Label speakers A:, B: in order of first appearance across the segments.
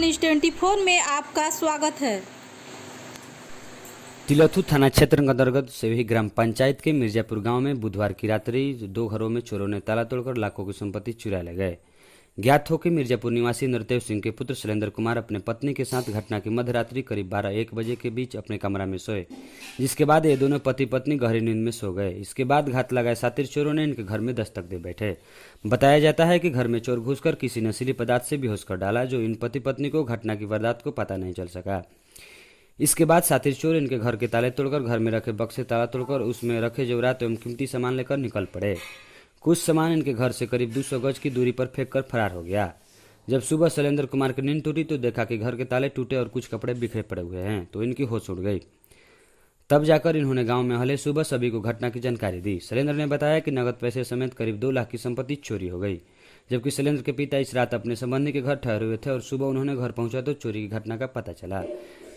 A: News 24 में आपका स्वागत है।
B: तिलौथू थाना क्षेत्र अंतर्गत सेवही ग्राम पंचायत के मिर्जापुर गांव में बुधवार की रात्रि 2 घरों में चोरों ने ताला तोड़कर लाखों की संपत्ति चुरा ले गए। ज्ञात हो कि मिर्जापुर निवासी नरदेव सिंह के पुत्र शैलेंद्र कुमार अपने पत्नी के साथ घटना की मध्य रात्रि करीब 12-1 बजे के बीच अपने कमरा में सोए, जिसके बाद ये दोनों पति पत्नी गहरी नींद में सो गए। इसके बाद घात लगाए शातिर चोरों ने इनके घर में दस्तक दे बैठे। बताया जाता है कि घर में चोर घुसकर किसी नशीले पदार्थ से बेहोश कर डाला, जो इन पति पत्नी को घटना की वारदात को पता नहीं चल सका। इसके बाद शातिर चोर इनके घर के ताले तोड़कर घर में रखे बक्से ताला तोड़कर उसमें रखे जेवरात एवं कीमती सामान लेकर निकल पड़े। कुछ सामान इनके घर से करीब 200 गज की दूरी पर फेंककर फरार हो गया। जब सुबह शैलेंद्र कुमार की नींद टूटी तो देखा कि घर के ताले टूटे और कुछ कपड़े बिखरे पड़े हुए हैं, तो इनकी होश उड़ गई। तब जाकर इन्होंने गांव में हले सुबह सभी को घटना की जानकारी दी। शैलेंद्र ने बताया कि नगद पैसे समेत करीब 2 लाख की संपत्ति चोरी हो गई, जबकि शैलेंद्र के पिता इस रात अपने संबंधी के घर ठहरे हुए थे और सुबह उन्होंने घर पहुंचा तो चोरी की घटना का पता चला।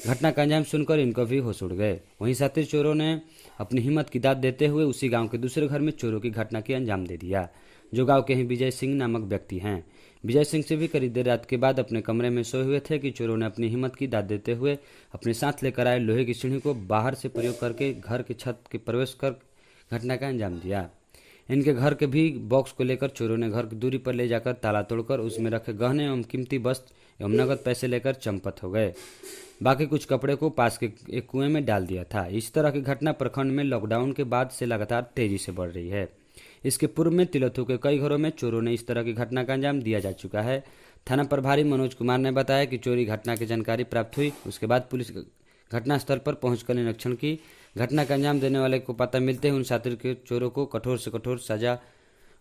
B: घटना का अंजाम सुनकर इनको भी होश उड़ गए। वहीं शातिर चोरों ने अपनी हिम्मत की दाद देते हुए उसी गांव के दूसरे घर में चोरों की घटना की अंजाम दे दिया, जो गांव के ही विजय सिंह नामक व्यक्ति हैं। विजय सिंह से भी करीब देर रात के बाद अपने कमरे में सोए हुए थे कि चोरों ने अपनी हिम्मत की दाद देते हुए अपने साथ लेकर आए लोहे की सीढ़ी को बाहर से प्रयोग करके घर की छत के प्रवेश कर घटना का अंजाम दिया। इनके घर के भी बॉक्स को लेकर चोरों ने घर की दूरी पर ले जाकर ताला तोड़कर उसमें रखे गहने एवं कीमती वस्त्र एवं नगद पैसे लेकर चंपत हो गए। बाकी कुछ कपड़े को पास के एक कुएं में डाल दिया था। इस तरह की घटना प्रखंड में लॉकडाउन के बाद से लगातार तेजी से बढ़ रही है। इसके पूर्व में तिलौथू के कई घरों में चोरों ने इस तरह की घटना का अंजाम दिया जा चुका है। थाना प्रभारी मनोज कुमार ने बताया कि चोरी घटना की जानकारी प्राप्त हुई, उसके बाद पुलिस घटनास्थल पर पहुंचकर निरीक्षण की। घटना का अंजाम देने वाले को पता मिलते ही उन शातिर के चोरों को कठोर से कठोर सजा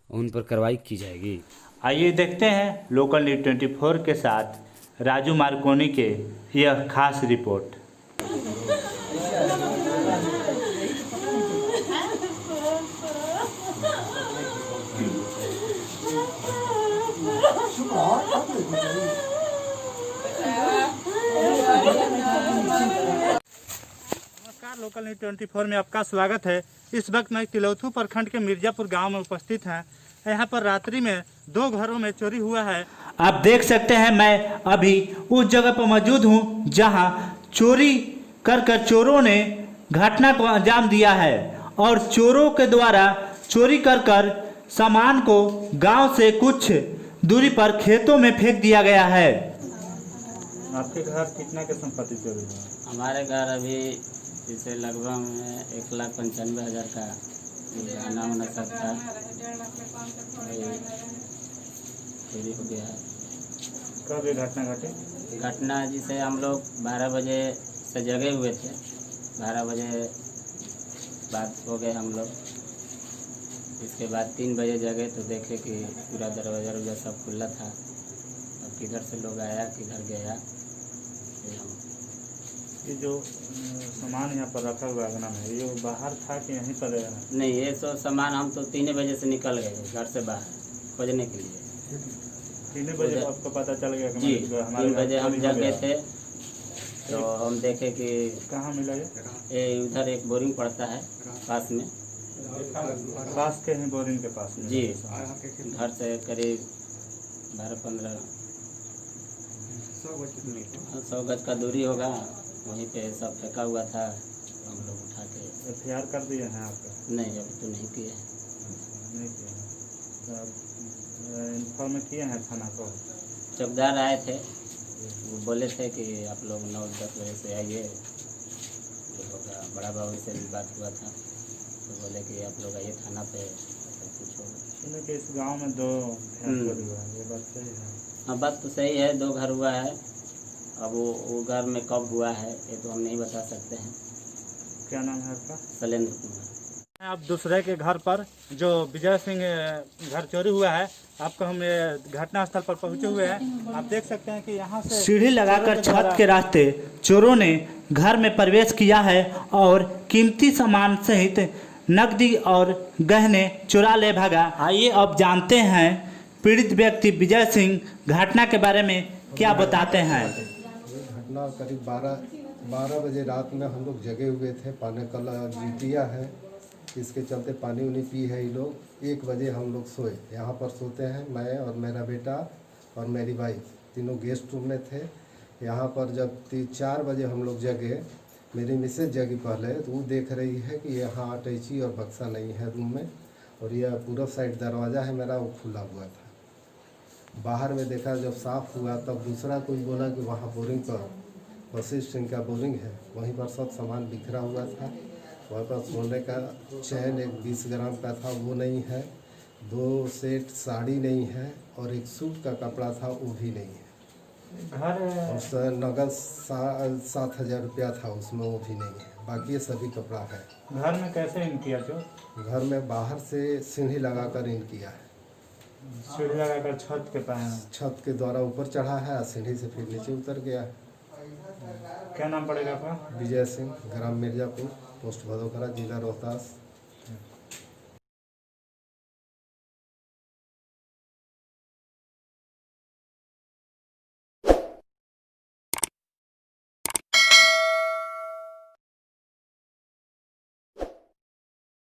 B: उन पर कार्रवाई की जाएगी।
C: आइए देखते हैं लोकल न्यूज 24 के साथ राजू मार्कोनी के यह खास रिपोर्ट। नमस्कार, लोकल न्यूज 24 में आपका स्वागत है। इस वक्त मैं तिलौथू प्रखंड के मिर्जापुर गांव में उपस्थित हैं। यहाँ पर रात्रि में 2 घरों में चोरी हुआ है। आप देख सकते हैं मैं अभी उस जगह पर मौजूद हूँ जहाँ चोरी कर चोरों ने घटना को अंजाम दिया है और चोरों के द्वारा चोरी कर सामान को गांव से कुछ दूरी पर खेतों में फेंक दिया गया है। आपके घर कितना के संपत्ति चोरी हुआ?
D: हमारे घर अभी जैसे लगभग 1,95,000 का गहना होना सकता चोरी हो गया।
C: कब ये घटना घटी?
D: घटना जिसे हम लोग 12 बजे से जगे हुए थे, 12 बजे बाद सो गए हम लोग। इसके बाद 3 बजे जगे तो देखे कि पूरा दरवाज़ा सब खुला था। अब किधर से लोग आया किधर गया।
C: ये जो सामान यहाँ पर रखा हुआ अंगना में, ये बाहर था कि यहीं पर?
D: नहीं, ये सब सामान हम तो 3 बजे से निकल गए घर से बाहर खोजने के लिए।
C: 3 बजे आपको पता चल गया?
D: जी, 3 बजे हम जगे थे तो हम देखे कि
C: कहाँ मिला
D: ये उधर एक बोरिंग पड़ता है पास में,
C: पास के ही बोरिंग के पास में?
D: जी, घर से करीब 12-15 100 गज का दूरी होगा, वहीं पे सब फेंका हुआ था। हम लोग उठा के
C: FIR कर दिए हैं आपका?
D: नहीं, अभी तो नहीं किए।
C: नहीं किए इन्फॉर्म किए हैं थाना को?
D: चौकीदार आए थे, वो बोले थे कि आप लोग 9-10 बजे से आइए। बड़ा बाबू से भी बात हुआ था तो बोले कि आप लोग आइए थाना पे, सब कुछ होगा।
C: सुने कि इस गांव में 2 चोरी हुआ है, ये बात सही है?
D: हाँ, बात तो सही है, 2 घर हुआ है। अब वो घर में कब हुआ है ये तो हम नहीं बता सकते हैं।
C: क्या नाम है आपका?
D: शैलेंद्र कुमार।
C: आप दूसरे के घर पर जो विजय सिंह घर चोरी हुआ है, आपको हम घटना स्थल पर पहुंचे हुए हैं। आप देख सकते हैं कि यहाँ से सीढ़ी लगाकर छत के रास्ते चोरों ने घर में प्रवेश किया है और कीमती सामान सहित नकदी और गहने चुरा ले भागा। आइए अब जानते हैं पीड़ित व्यक्ति विजय सिंह घटना के बारे में क्या बताते हैं।
E: घटना करीब 12 बजे रात में हम लोग जगे हुए थे। पानी कल ड्यूटिया है, इसके चलते पानी उनी पी है ये लोग। 1 बजे हम लोग सोए। यहाँ पर सोते हैं मैं और मेरा बेटा और मेरी वाइफ, तीनों गेस्ट रूम में थे। यहाँ पर जब 4 बजे हम लोग जगे, मेरी मिसेज जगी पहले, तो वो देख रही है कि यहाँ अटैची और बक्सा नहीं है रूम में, और यह पूरा साइड दरवाज़ा है मेरा, वो खुला हुआ था। बाहर में देखा, जब साफ़ हुआ तब दूसरा कोई बोला कि वहाँ बोरिंग पर वशिष्ठ सिंह का बोरिंग है, वहीं पर सब सामान बिखरा हुआ था। वहाँ पर सोने का चैन एक 20 ग्राम का था, वो नहीं है। 2 सेट साड़ी नहीं है, और एक सूट का कपड़ा था, वो भी नहीं है।
C: घर
E: और नगद 7,000 रुपया था उसमें, वो भी नहीं है। बाकी ये सभी कपड़ा है।
C: घर में कैसे इन किया जो
E: घर में बाहर से सीढ़ी लगाकर इन किया है,
C: सीढ़ी लगाकर छत के पाए हैं।
E: छत के द्वारा ऊपर चढ़ा है, सीढ़ी से फिर नीचे उतर गया है।
C: क्या नाम पड़ेगा आपका?
E: विजय सिंह, ग्राम मिर्जापुर, पोस्ट भदोकरा, जिला रोहतास।